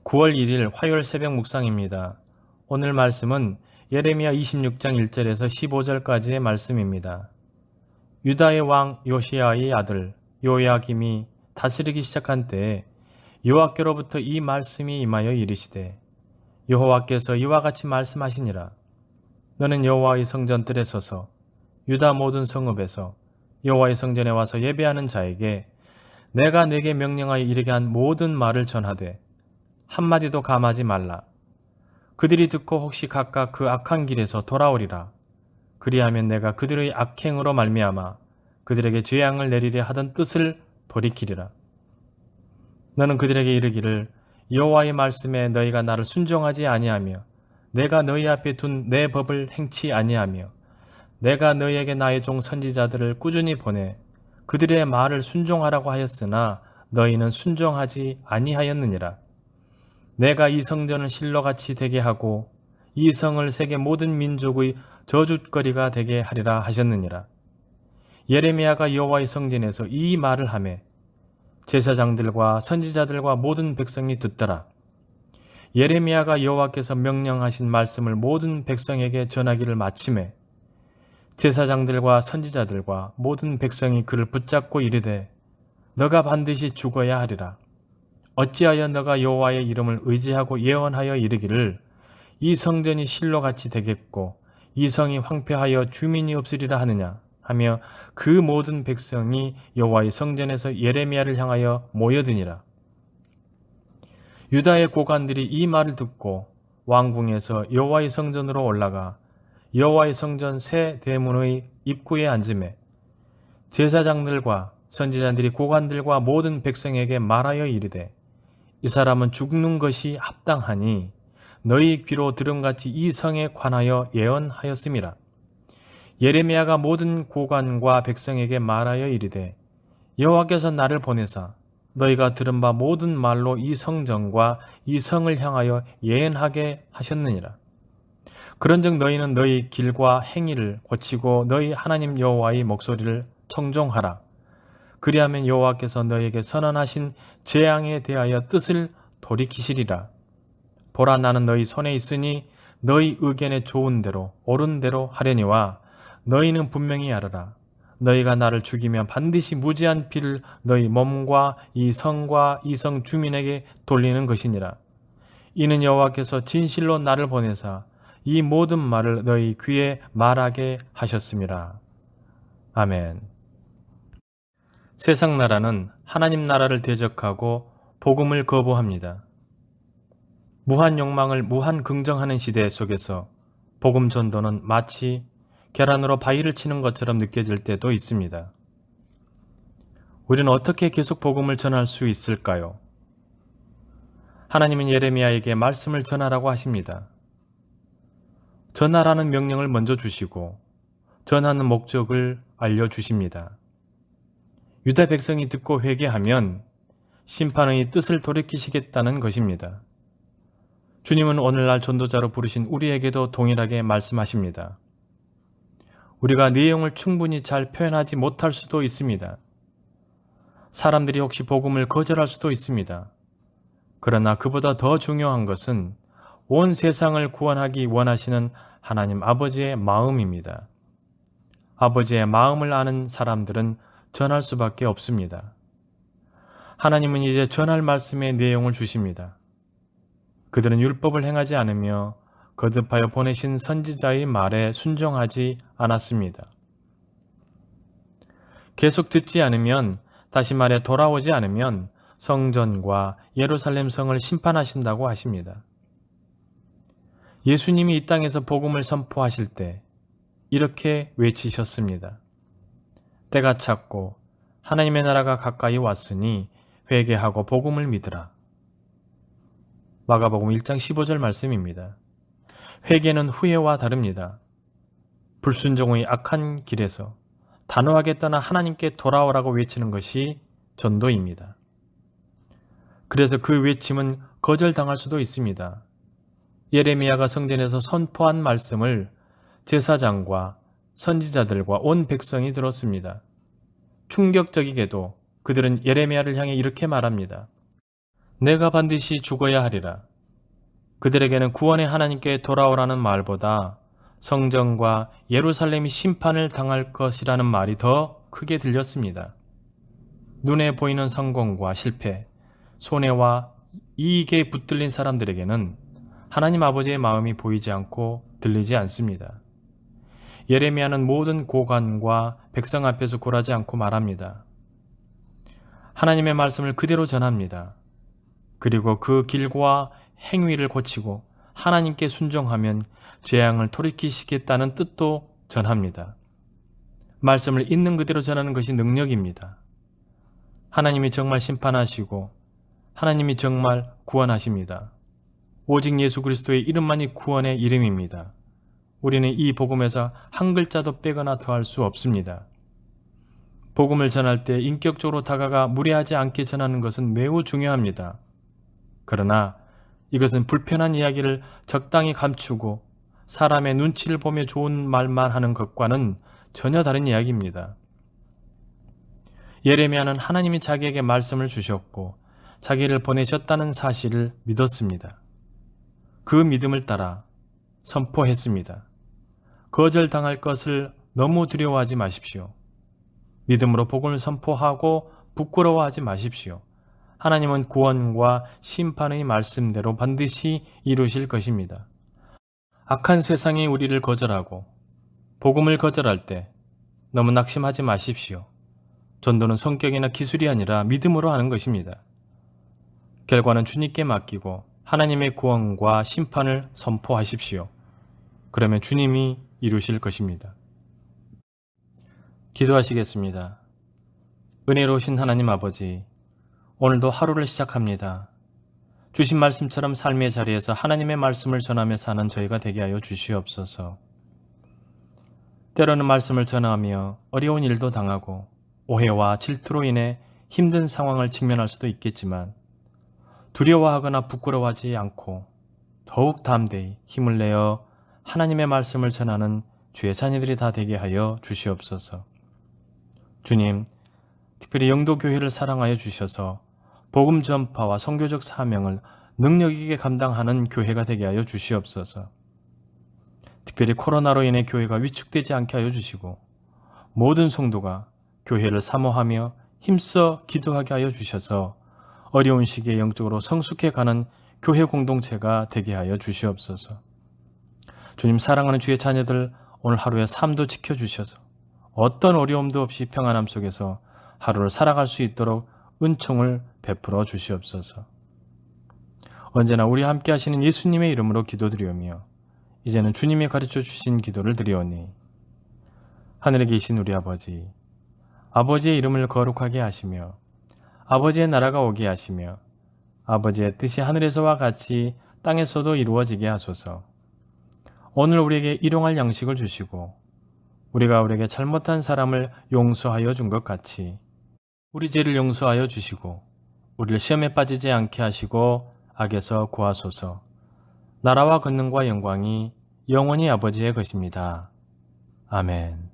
9월 1일 화요일 새벽 묵상입니다. 오늘 말씀은 예레미야 26장 1절에서 15절까지의 말씀입니다. 유다의 왕 요시야의 아들 요야김이 다스리기 시작한 때에 여호와께로부터 이 말씀이 임하여 이르시되 여호와께서 이와 같이 말씀하시니라. 너는 여호와의 성전들에 서서 유다 모든 성읍에서 여호와의 성전에 와서 예배하는 자에게 내가 네게 명령하여 이르게 한 모든 말을 전하되 한마디도 감하지 말라. 그들이 듣고 혹시 각각 그 악한 길에서 돌아오리라. 그리하면 내가 그들의 악행으로 말미암아 그들에게 재앙을 내리려 하던 뜻을 돌이키리라. 너는 그들에게 이르기를 여호와의 말씀에 너희가 나를 순종하지 아니하며 내가 너희 앞에 둔 내 법을 행치 아니하며 내가 너희에게 나의 종 선지자들을 꾸준히 보내 그들의 말을 순종하라고 하였으나 너희는 순종하지 아니하였느니라. 내가 이 성전을 실로같이 되게 하고 이 성을 세계 모든 민족의 저주거리가 되게 하리라 하셨느니라. 예레미야가 여호와의 성전에서 이 말을 하매 제사장들과 선지자들과 모든 백성이 듣더라. 예레미야가 여호와께서 명령하신 말씀을 모든 백성에게 전하기를 마침에 제사장들과 선지자들과 모든 백성이 그를 붙잡고 이르되 너가 반드시 죽어야 하리라. 어찌하여 너가 여호와의 이름을 의지하고 예언하여 이르기를 이 성전이 실로같이 되겠고 이 성이 황폐하여 주민이 없으리라 하느냐 하며 그 모든 백성이 여호와의 성전에서 예레미야를 향하여 모여드니라. 유다의 고관들이 이 말을 듣고 왕궁에서 여호와의 성전으로 올라가 여호와의 성전 새 대문의 입구에 앉으매 제사장들과 선지자들이 고관들과 모든 백성에게 말하여 이르되 이 사람은 죽는 것이 합당하니 너희 귀로 들음같이 이 성에 관하여 예언하였음이라. 예레미야가 모든 고관과 백성에게 말하여 이르되 여호와께서 나를 보내사 너희가 들은 바 모든 말로 이 성전과 이 성을 향하여 예언하게 하셨느니라. 그런즉 너희는 너희 길과 행위를 고치고 너희 하나님 여호와의 목소리를 청종하라. 그리하면 여호와께서 너희에게 선언하신 재앙에 대하여 뜻을 돌이키시리라. 보라, 나는 너희 손에 있으니 너희 의견에 좋은 대로 옳은 대로 하려니와 너희는 분명히 알아라. 너희가 나를 죽이면 반드시 무지한 피를 너희 몸과 이 성과 이 성 주민에게 돌리는 것이니라. 이는 여호와께서 진실로 나를 보내사 이 모든 말을 너희 귀에 말하게 하셨음이라. 아멘. 세상 나라는 하나님 나라를 대적하고 복음을 거부합니다. 무한 욕망을 무한 긍정하는 시대 속에서 복음 전도는 마치 계란으로 바위를 치는 것처럼 느껴질 때도 있습니다. 우리는 어떻게 계속 복음을 전할 수 있을까요? 하나님은 예레미야에게 말씀을 전하라고 하십니다. 전하라는 명령을 먼저 주시고 전하는 목적을 알려주십니다. 유다 백성이 듣고 회개하면 심판의 뜻을 돌이키시겠다는 것입니다. 주님은 오늘날 전도자로 부르신 우리에게도 동일하게 말씀하십니다. 우리가 내용을 충분히 잘 표현하지 못할 수도 있습니다. 사람들이 혹시 복음을 거절할 수도 있습니다. 그러나 그보다 더 중요한 것은 온 세상을 구원하기 원하시는 하나님 아버지의 마음입니다. 아버지의 마음을 아는 사람들은 전할 수밖에 없습니다. 하나님은 이제 전할 말씀의 내용을 주십니다. 그들은 율법을 행하지 않으며 거듭하여 보내신 선지자의 말에 순종하지 않았습니다. 계속 듣지 않으면, 다시 말해 돌아오지 않으면 성전과 예루살렘 성을 심판하신다고 하십니다. 예수님이 이 땅에서 복음을 선포하실 때 이렇게 외치셨습니다. 때가 찼고 하나님의 나라가 가까이 왔으니 회개하고 복음을 믿으라. 마가복음 1장 15절 말씀입니다. 회개는 후회와 다릅니다. 불순종의 악한 길에서 단호하게 떠나 하나님께 돌아오라고 외치는 것이 전도입니다. 그래서 그 외침은 거절당할 수도 있습니다. 예레미야가 성전에서 선포한 말씀을 제사장과 선지자들과 온 백성이 들었습니다. 충격적이게도 그들은 예레미야를 향해 이렇게 말합니다. 내가 반드시 죽어야 하리라. 그들에게는 구원의 하나님께 돌아오라는 말보다 성전과 예루살렘이 심판을 당할 것이라는 말이 더 크게 들렸습니다. 눈에 보이는 성공과 실패, 손해와 이익에 붙들린 사람들에게는 하나님 아버지의 마음이 보이지 않고 들리지 않습니다. 예레미야는 모든 고관과 백성 앞에서 굴하지 않고 말합니다. 하나님의 말씀을 그대로 전합니다. 그리고 그 길과 행위를 고치고 하나님께 순종하면 재앙을 돌이키시겠다는 뜻도 전합니다. 말씀을 있는 그대로 전하는 것이 능력입니다. 하나님이 정말 심판하시고 하나님이 정말 구원하십니다. 오직 예수 그리스도의 이름만이 구원의 이름입니다. 우리는 이 복음에서 한 글자도 빼거나 더할 수 없습니다. 복음을 전할 때 인격적으로 다가가 무례하지 않게 전하는 것은 매우 중요합니다. 그러나 이것은 불편한 이야기를 적당히 감추고 사람의 눈치를 보며 좋은 말만 하는 것과는 전혀 다른 이야기입니다. 예레미야는 하나님이 자기에게 말씀을 주셨고 자기를 보내셨다는 사실을 믿었습니다. 그 믿음을 따라 선포했습니다. 거절당할 것을 너무 두려워하지 마십시오. 믿음으로 복음을 선포하고 부끄러워하지 마십시오. 하나님은 구원과 심판의 말씀대로 반드시 이루실 것입니다. 악한 세상이 우리를 거절하고 복음을 거절할 때 너무 낙심하지 마십시오. 전도는 성격이나 기술이 아니라 믿음으로 하는 것입니다. 결과는 주님께 맡기고 하나님의 구원과 심판을 선포하십시오. 그러면 주님이 이루실 것입니다. 기도하시겠습니다. 은혜로우신 하나님 아버지, 오늘도 하루를 시작합니다. 주신 말씀처럼 삶의 자리에서 하나님의 말씀을 전하며 사는 저희가 되게 하여 주시옵소서. 때로는 말씀을 전하며 어려운 일도 당하고 오해와 질투로 인해 힘든 상황을 직면할 수도 있겠지만 두려워하거나 부끄러워하지 않고 더욱 담대히 힘을 내어 하나님의 말씀을 전하는 주의 자녀들이 다 되게 하여 주시옵소서. 주님, 특별히 영도교회를 사랑하여 주셔서 복음 전파와 선교적 사명을 능력 있게 감당하는 교회가 되게 하여 주시옵소서. 특별히 코로나로 인해 교회가 위축되지 않게 하여 주시고 모든 성도가 교회를 사모하며 힘써 기도하게 하여 주셔서 어려운 시기에 영적으로 성숙해가는 교회 공동체가 되게 하여 주시옵소서. 주님, 사랑하는 주의 자녀들 오늘 하루의 삶도 지켜주셔서 어떤 어려움도 없이 평안함 속에서 하루를 살아갈 수 있도록 은총을 베풀어 주시옵소서. 언제나 우리와 함께 하시는 예수님의 이름으로 기도드리오며 이제는 주님이 가르쳐 주신 기도를 드리오니 하늘에 계신 우리 아버지, 아버지의 이름을 거룩하게 하시며 아버지의 나라가 오게 하시며 아버지의 뜻이 하늘에서와 같이 땅에서도 이루어지게 하소서. 오늘 우리에게 일용할 양식을 주시고 우리가 우리에게 잘못한 사람을 용서하여 준 것 같이 우리 죄를 용서하여 주시고 우리를 시험에 빠지지 않게 하시고 악에서 구하소서. 나라와 권능과 영광이 영원히 아버지의 것입니다. 아멘.